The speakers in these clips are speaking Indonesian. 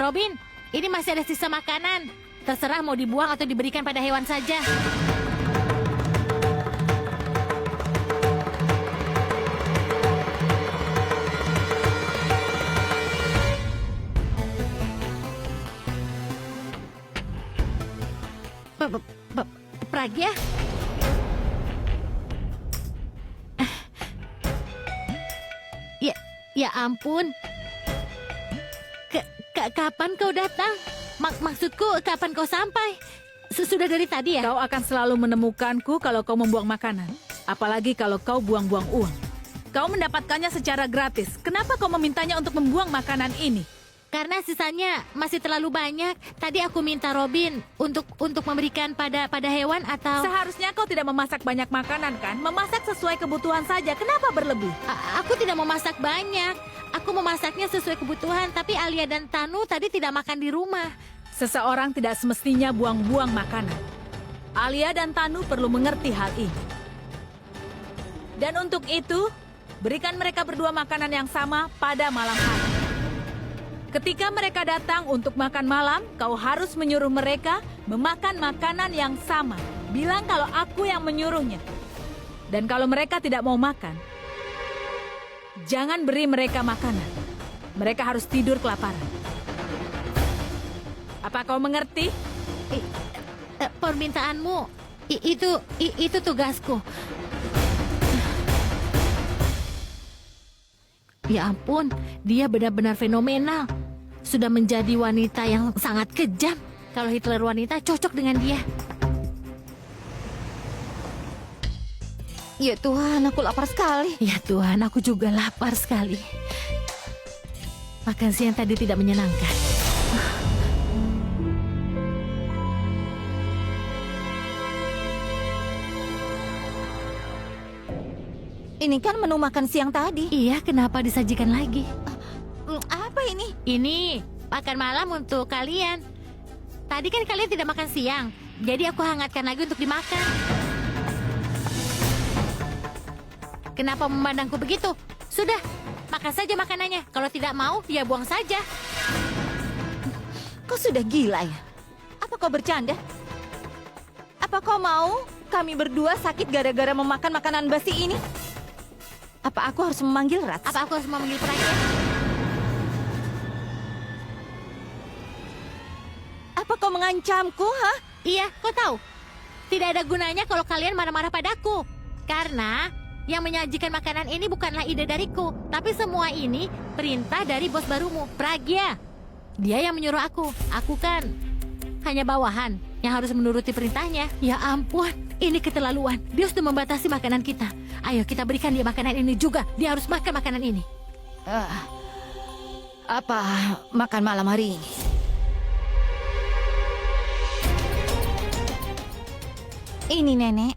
Robin, ini masih ada sisa makanan. Terserah mau dibuang atau diberikan pada hewan saja. Pragya? Ya ampun. Kapan kau datang? Maksudku, kapan kau sampai? Sudah dari tadi ya? Kau akan selalu menemukanku kalau kau membuang makanan. Apalagi kalau kau buang-buang uang. Kau mendapatkannya secara gratis. Kenapa kau memintanya untuk membuang makanan ini? Karena sisanya masih terlalu banyak. Tadi aku minta Robin untuk memberikan pada hewan atau... Seharusnya kau tidak memasak banyak makanan kan? Memasak sesuai kebutuhan saja. Kenapa berlebih? Aku tidak memasak banyak. Aku memasaknya sesuai kebutuhan. Tapi Alia dan Tanu tadi tidak makan di rumah. Seseorang tidak semestinya buang-buang makanan. Alia dan Tanu perlu mengerti hal ini. Dan untuk itu, berikan mereka berdua makanan yang sama pada malam hari. Ketika mereka datang untuk makan malam, kau harus menyuruh mereka memakan makanan yang sama. Bilang kalau aku yang menyuruhnya. Dan kalau mereka tidak mau makan, jangan beri mereka makanan. Mereka harus tidur kelaparan. Apa kau mengerti? Permintaanmu, itu tugasku. Ya ampun, dia benar-benar fenomenal. Sudah menjadi wanita yang sangat kejam. Kalau Hitler wanita, cocok dengan dia. Ya Tuhan, aku lapar sekali. Ya Tuhan, aku juga lapar sekali. Makan siang tadi tidak menyenangkan. Ini kan menu makan siang tadi. Iya, kenapa disajikan lagi? Apa ini? Ini makan malam untuk kalian. Tadi kan kalian tidak makan siang, jadi aku hangatkan lagi untuk dimakan. Kenapa memandangku begitu? Sudah, makan saja makanannya. Kalau tidak mau, ya buang saja. Kau sudah gila ya? Apa kau bercanda? Apa kau mau kami berdua sakit gara-gara memakan makanan basi ini? Apa aku harus memanggil Rats? Apa aku harus memanggil Pragya? Apa kau mengancamku, ha? Iya, kau tahu. Tidak ada gunanya kalau kalian marah-marah padaku. Karena yang menyajikan makanan ini bukanlah ide dariku. Tapi semua ini perintah dari bos barumu, Pragya. Dia yang menyuruh aku. Aku kan hanya bawahan yang harus menuruti perintahnya. Ya ampun, ini keterlaluan. Dia sudah membatasi makanan kita. Ayo kita berikan dia makanan ini juga. Dia harus makan makanan ini. Apa makan malam hari ini? Ini nenek,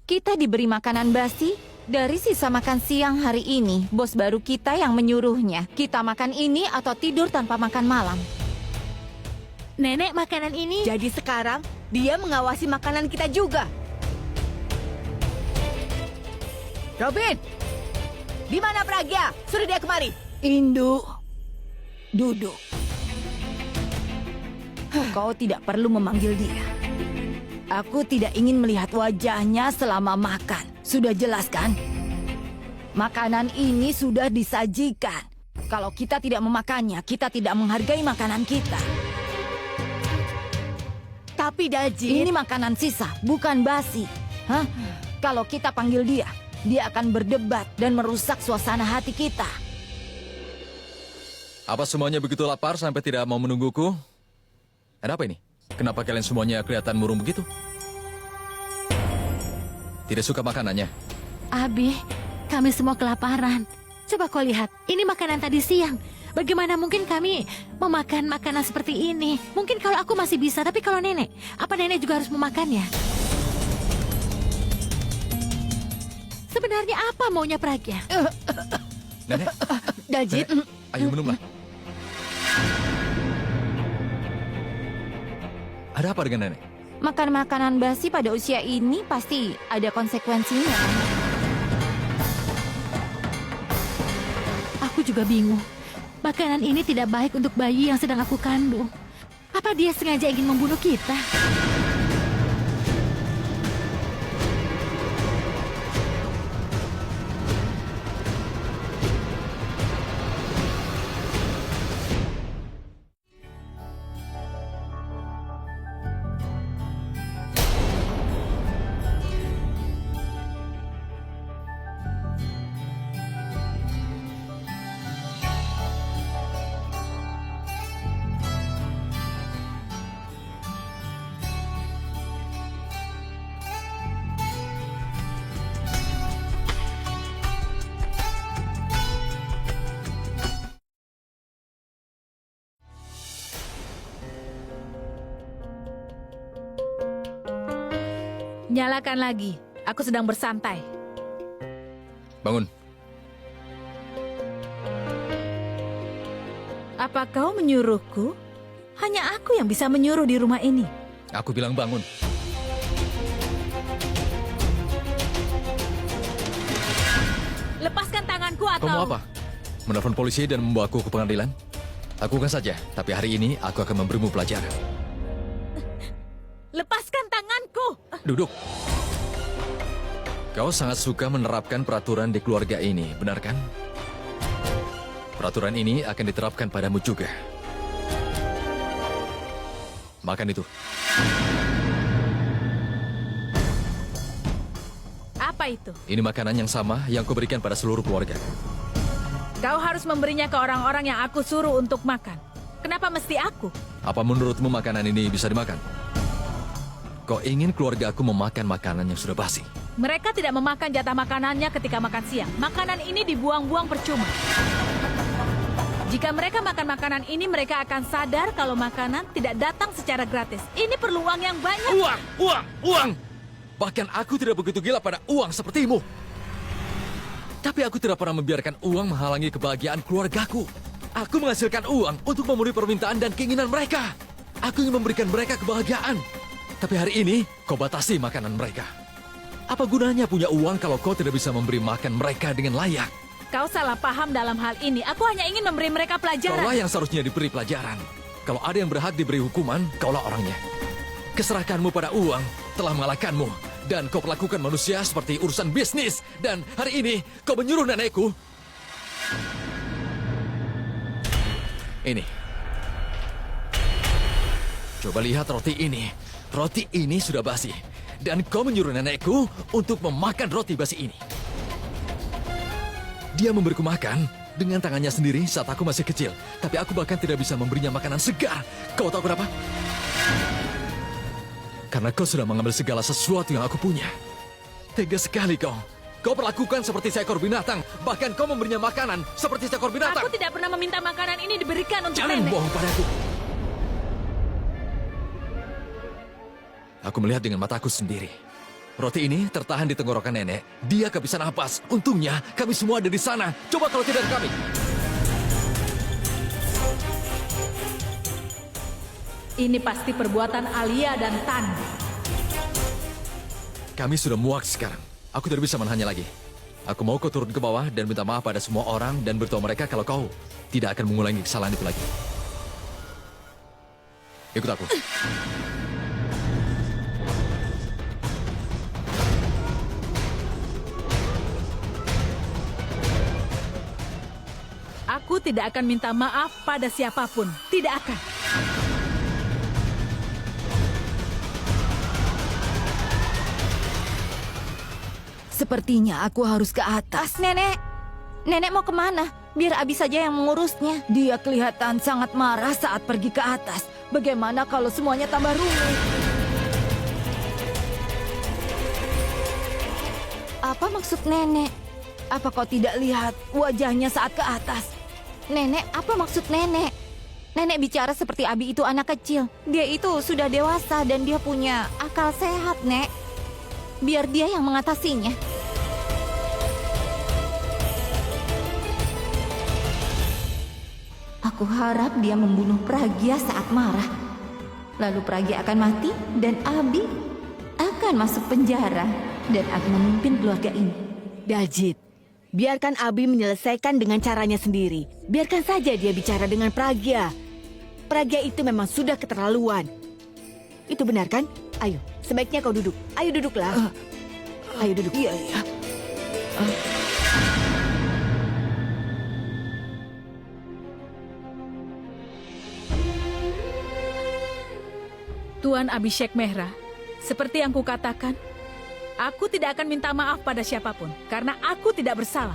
kita diberi makanan basi dari sisa makan siang hari ini. Bos baru kita yang menyuruhnya. Kita makan ini atau tidur tanpa makan malam. Nenek, makanan ini... Jadi sekarang dia mengawasi makanan kita juga. Robin, di mana Pragya? Suruh dia kemari. Indu, duduk. Kau tidak perlu memanggil dia. Aku tidak ingin melihat wajahnya selama makan. Sudah jelas kan? Makanan ini sudah disajikan. Kalau kita tidak memakannya, kita tidak menghargai makanan kita. Tapi Dajit, Ini makanan sisa, bukan basi. Hah? Kalau kita panggil dia, dia akan berdebat dan merusak suasana hati kita. Apa semuanya begitu lapar sampai tidak mau menungguku? Ada apa ini? Kenapa kalian semuanya kelihatan murung begitu? Tidak suka makanannya? Abi, kami semua kelaparan. Coba kau lihat, ini makanan tadi siang. Bagaimana mungkin kami memakan makanan seperti ini? Mungkin kalau aku masih bisa, tapi kalau nenek, apa nenek juga harus memakannya? Sebenarnya apa maunya Pragya? Nenek, Dajit, nenek, ayo minumlah. Ada apa dengan nenek? Makan makanan basi pada usia ini pasti ada konsekuensinya. Aku juga bingung. Makanan ini tidak baik untuk bayi yang sedang aku kandung. Apa dia sengaja ingin membunuh kita? Nyalakan lagi. Aku sedang bersantai. Bangun. Apa kau menyuruhku? Hanya aku yang bisa menyuruh di rumah ini. Aku bilang bangun. Lepaskan tanganku atau... Kau mau apa? Menelpon polisi dan membawaku ke pengadilan? Lakukan saja, tapi hari ini aku akan memberimu pelajaran. Lepaskan tanganku! Duduk. Kau sangat suka menerapkan peraturan di keluarga ini, benar kan? Peraturan ini akan diterapkan padamu juga. Makan itu. Apa itu? Ini makanan yang sama yang kau berikan pada seluruh keluarga. Kau harus memberinya ke orang-orang yang aku suruh untuk makan. Kenapa mesti aku? Apa menurutmu makanan ini bisa dimakan? Kau ingin keluarga aku memakan makanan yang sudah basi. Mereka tidak memakan jatah makanannya ketika makan siang. Makanan ini dibuang-buang percuma. Jika mereka makan makanan ini, mereka akan sadar kalau makanan tidak datang secara gratis. Ini perlu uang yang banyak. Uang! Bahkan aku tidak begitu gila pada uang sepertimu. Tapi aku tidak pernah membiarkan uang menghalangi kebahagiaan keluargaku. Aku menghasilkan uang untuk memenuhi permintaan dan keinginan mereka. Aku ingin memberikan mereka kebahagiaan. Tapi hari ini, kau batasi makanan mereka. Apa gunanya punya uang kalau kau tidak bisa memberi makan mereka dengan layak? Kau salah paham dalam hal ini. Aku hanya ingin memberi mereka pelajaran. Kaulah yang seharusnya diberi pelajaran. Kalau ada yang berhak diberi hukuman, kaulah orangnya. Keserahkanmu pada uang telah mengalahkanmu. Dan kau perlakukan manusia seperti urusan bisnis. Dan hari ini, kau menyuruh nenekku. Ini. Coba lihat roti ini. Roti ini sudah basi. Dan kau menyuruh nenekku untuk memakan roti basi ini. Dia memberiku makan dengan tangannya sendiri saat aku masih kecil. Tapi aku bahkan tidak bisa memberinya makanan segar. Kau tahu kenapa? Karena kau sudah mengambil segala sesuatu yang aku punya. Tega sekali kau. Kau perlakukan seperti seekor binatang. Bahkan kau memberinya makanan seperti seekor binatang. Aku tidak pernah meminta makanan ini diberikan untuk Jangan nenek. bohong padaku. Aku melihat dengan mataku sendiri. Roti ini tertahan di tenggorokan nenek. Dia kehabisan napas. Untungnya kami semua ada di sana. Coba kalau tidak kami. Ini pasti perbuatan Alia dan Tan. Kami sudah muak sekarang. Aku tidak bisa menahannya lagi. Aku mau kau turun ke bawah dan minta maaf pada semua orang dan beritahu mereka kalau kau tidak akan mengulangi kesalahan itu lagi. Ikut aku. Aku tidak akan minta maaf pada siapapun. Tidak akan. Sepertinya aku harus ke atas. Nenek. Nenek mau kemana? Biar Abi saja yang mengurusnya. Dia kelihatan sangat marah saat pergi ke atas. Bagaimana kalau semuanya tambah rumit? Apa maksud nenek? Apa kau tidak lihat wajahnya saat ke atas? Nenek, apa maksud nenek? Nenek bicara seperti Abi itu anak kecil. Dia itu sudah dewasa dan dia punya akal sehat, Nek. Biar dia yang mengatasinya. Aku harap dia membunuh Pragya saat marah. Lalu Pragya akan mati dan Abi akan masuk penjara dan akan memimpin keluarga ini. Daljit, Biarkan Abi menyelesaikan dengan caranya sendiri. Biarkan saja dia bicara dengan Pragya. Pragya itu memang sudah keterlaluan. Itu benar kan? Ayo, sebaiknya kau duduk. Ayo duduklah. Ayo duduk. Iya, iya. Tuan Abhishek Mehra, seperti yang kukatakan, aku tidak akan minta maaf pada siapapun karena aku tidak bersalah.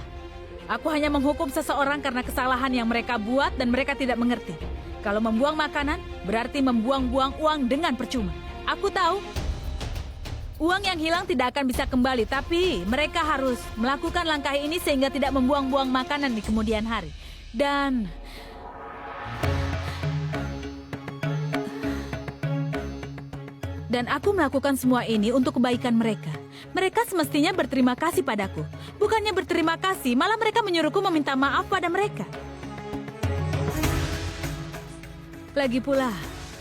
Aku hanya menghukum seseorang karena kesalahan yang mereka buat dan mereka tidak mengerti. Kalau membuang makanan, berarti membuang-buang uang dengan percuma. Aku tahu, uang yang hilang tidak akan bisa kembali, tapi mereka harus melakukan langkah ini sehingga tidak membuang-buang makanan di kemudian hari. Dan aku melakukan semua ini untuk kebaikan mereka. Mereka semestinya berterima kasih padaku. Bukannya berterima kasih, malah mereka menyuruhku meminta maaf pada mereka. Lagi pula,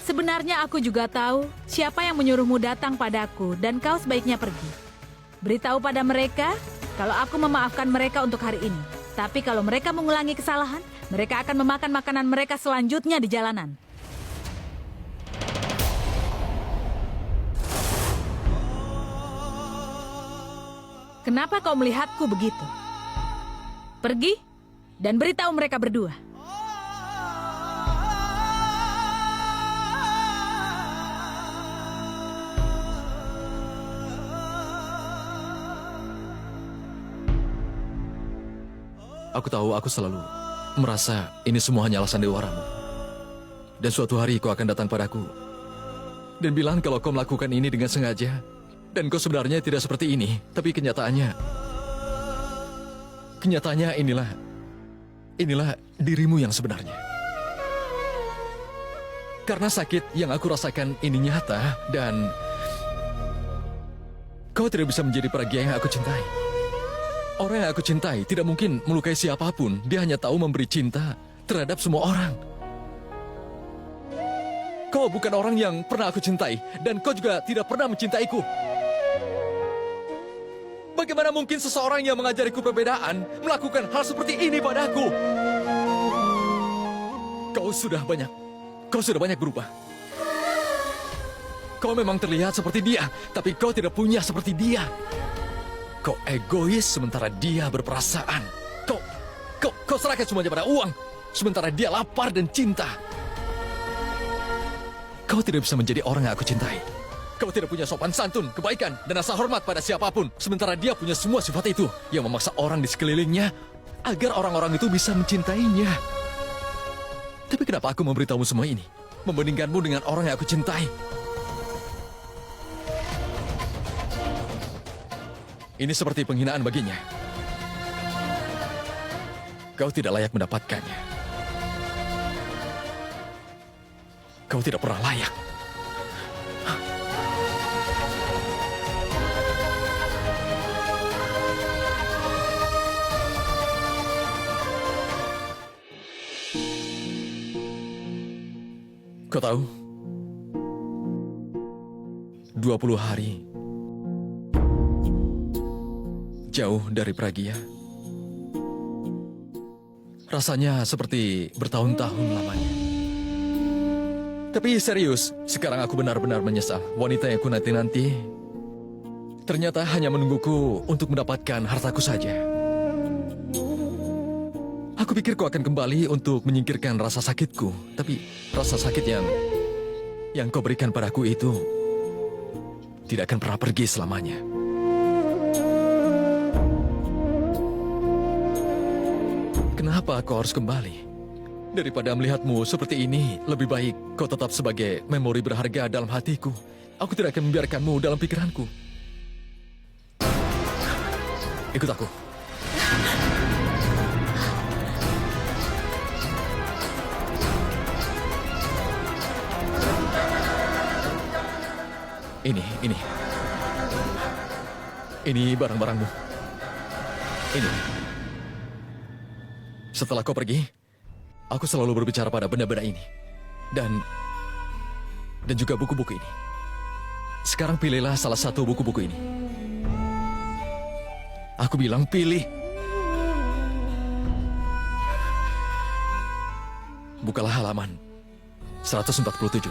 sebenarnya aku juga tahu siapa yang menyuruhmu datang padaku dan kau sebaiknya pergi. Beritahu pada mereka kalau aku memaafkan mereka untuk hari ini. Tapi kalau mereka mengulangi kesalahan, mereka akan memakan makanan mereka selanjutnya di jalanan. Kenapa kau melihatku begitu? Pergi dan beritahu mereka berdua. Aku tahu aku selalu merasa ini semua hanya alasan dewaramu. Dan suatu hari kau akan datang padaku dan bilang kalau kau melakukan ini dengan sengaja. Dan kau sebenarnya tidak seperti ini, tapi kenyataannya inilah dirimu yang sebenarnya. Karena sakit yang aku rasakan ini nyata dan kau tidak bisa menjadi Pragya yang aku cintai. Orang yang aku cintai tidak mungkin melukai siapapun. Dia hanya tahu memberi cinta terhadap semua orang. Kau bukan orang yang pernah aku cintai dan kau juga tidak pernah mencintaiku. Bagaimana mungkin seseorang yang mengajariku perbedaan melakukan hal seperti ini padaku? Kau sudah banyak berubah. Kau memang terlihat seperti dia, tapi kau tidak punya seperti dia. Kau egois sementara dia berperasaan. Kau serahkan semuanya pada uang, sementara dia lapar dan cinta. Kau tidak bisa menjadi orang yang aku cintai. Kau tidak punya sopan santun, kebaikan, dan rasa hormat pada siapapun. Sementara dia punya semua sifat itu yang memaksa orang di sekelilingnya agar orang-orang itu bisa mencintainya. Tapi kenapa aku memberitahumu semua ini? Membandingkanmu dengan orang yang aku cintai. Ini seperti penghinaan baginya. Kau tidak layak mendapatkannya. Kau tidak pernah layak. Kau tahu, 20 hari jauh dari Pragya. Rasanya seperti bertahun-tahun lamanya. Tapi serius, sekarang aku benar-benar menyesal. Wanita yang aku nanti-nanti ternyata hanya menungguku untuk mendapatkan hartaku saja. Aku pikir kau akan kembali untuk menyingkirkan rasa sakitku. Tapi rasa sakit yang kau berikan padaku itu tidak akan pernah pergi selamanya. Kenapa kau harus kembali? Daripada melihatmu seperti ini, lebih baik kau tetap sebagai memori berharga dalam hatiku. Aku tidak akan membiarkanmu dalam pikiranku. Ikut aku. Ini barang-barangmu. Ini. Setelah kau pergi, aku selalu berbicara pada benda-benda ini. Dan juga buku-buku ini. Sekarang pilihlah salah satu buku-buku ini. Aku bilang pilih. Bukalah halaman 147.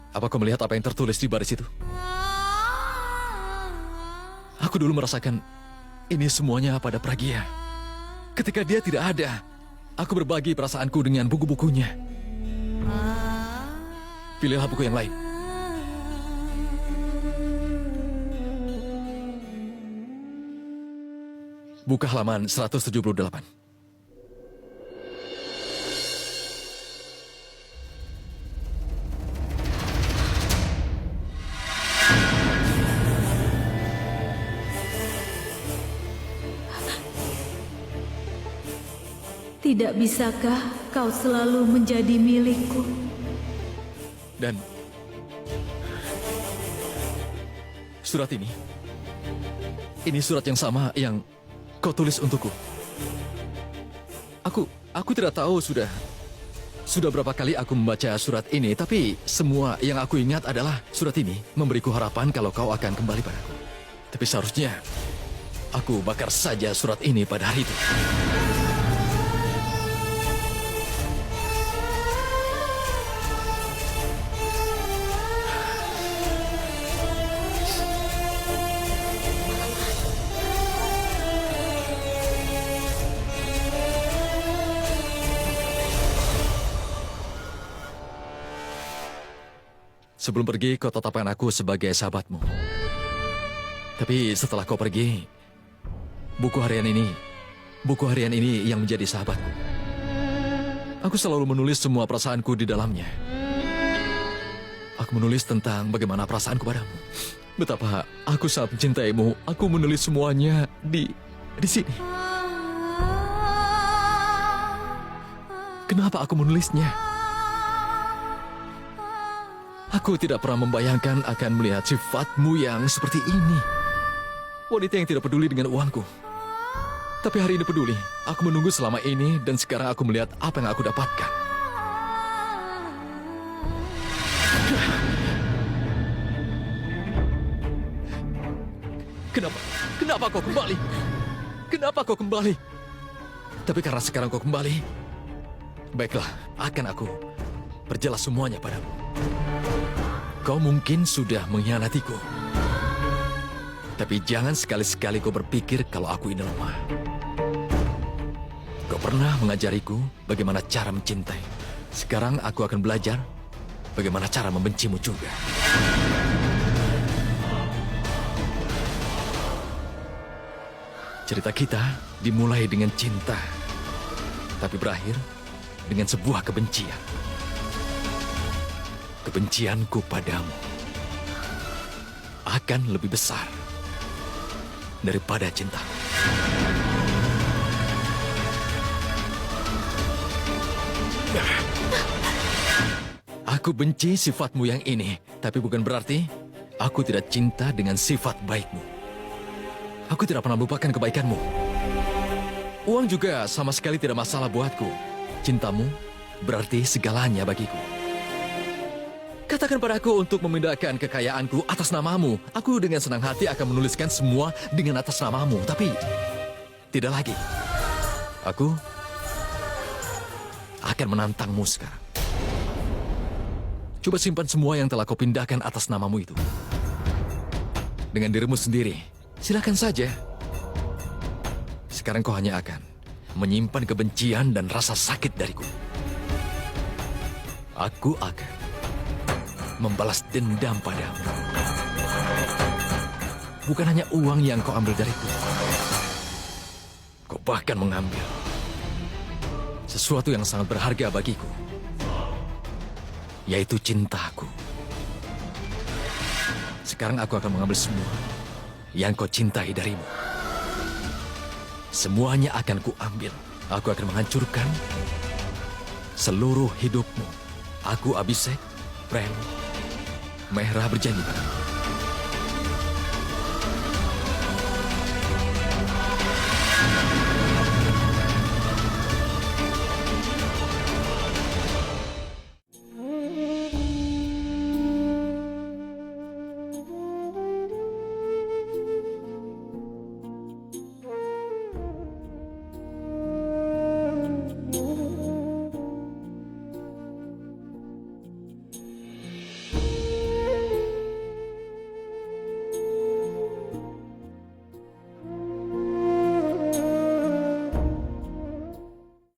Apa kau melihat apa yang tertulis di baris itu? Aku dulu merasakan ini semuanya pada Pragya. Ketika dia tidak ada, aku berbagi perasaanku dengan buku-bukunya. Pilihlah buku yang lain. Buka halaman 178. Tidak bisakah kau selalu menjadi milikku? Dan surat ini surat yang sama yang kau tulis untukku. Aku tidak tahu sudah berapa kali aku membaca surat ini, tapi semua yang aku ingat adalah surat ini memberiku harapan kalau kau akan kembali padaku. Tapi seharusnya aku bakar saja surat ini pada hari itu. Sebelum pergi, kau tetapkan aku sebagai sahabatmu. Tapi setelah kau pergi, buku harian ini yang menjadi sahabatku. Aku selalu menulis semua perasaanku di dalamnya. Aku menulis tentang bagaimana perasaanku padamu. Betapa aku sangat mencintaimu. Aku menulis semuanya di sini. Kenapa aku menulisnya? Aku tidak pernah membayangkan akan melihat sifatmu yang seperti ini. Wanita yang tidak peduli dengan uangku. Tapi hari ini peduli. Aku menunggu selama ini dan sekarang aku melihat apa yang aku dapatkan. Kenapa kau kembali? Kenapa kau kembali? Tapi karena sekarang kau kembali, baiklah, akan aku perjelas semuanya padamu. Kau mungkin sudah mengkhianatiku. Tapi jangan sekali-sekali kau berpikir kalau aku ini lemah. Kau pernah mengajariku bagaimana cara mencintai. Sekarang aku akan belajar bagaimana cara membencimu juga. Cerita kita dimulai dengan cinta, tapi berakhir dengan sebuah kebencian. Kebencianku padamu akan lebih besar daripada cinta. Aku benci sifatmu yang ini, tapi bukan berarti aku tidak cinta dengan sifat baikmu. Aku tidak pernah melupakan kebaikanmu. Uang juga sama sekali tidak masalah buatku. Cintamu berarti segalanya bagiku. Katakan padaku untuk memindahkan kekayaanku atas namamu. Aku dengan senang hati akan menuliskan semua dengan atas namamu. Tapi tidak lagi. Aku akan menantangmu sekarang. Coba simpan semua yang telah kau pindahkan atas namamu itu. Dengan dirimu sendiri, silakan saja. Sekarang kau hanya akan menyimpan kebencian dan rasa sakit dariku. Aku akan membalas dendam padamu. Bukan hanya uang yang kau ambil dariku. Kau bahkan mengambil sesuatu yang sangat berharga bagiku, yaitu cintaku. Sekarang aku akan mengambil semua yang kau cintai darimu. Semuanya akan kuambil. Aku akan menghancurkan seluruh hidupmu. Aku Abhishek, Prem, Mehra berjanji padamu.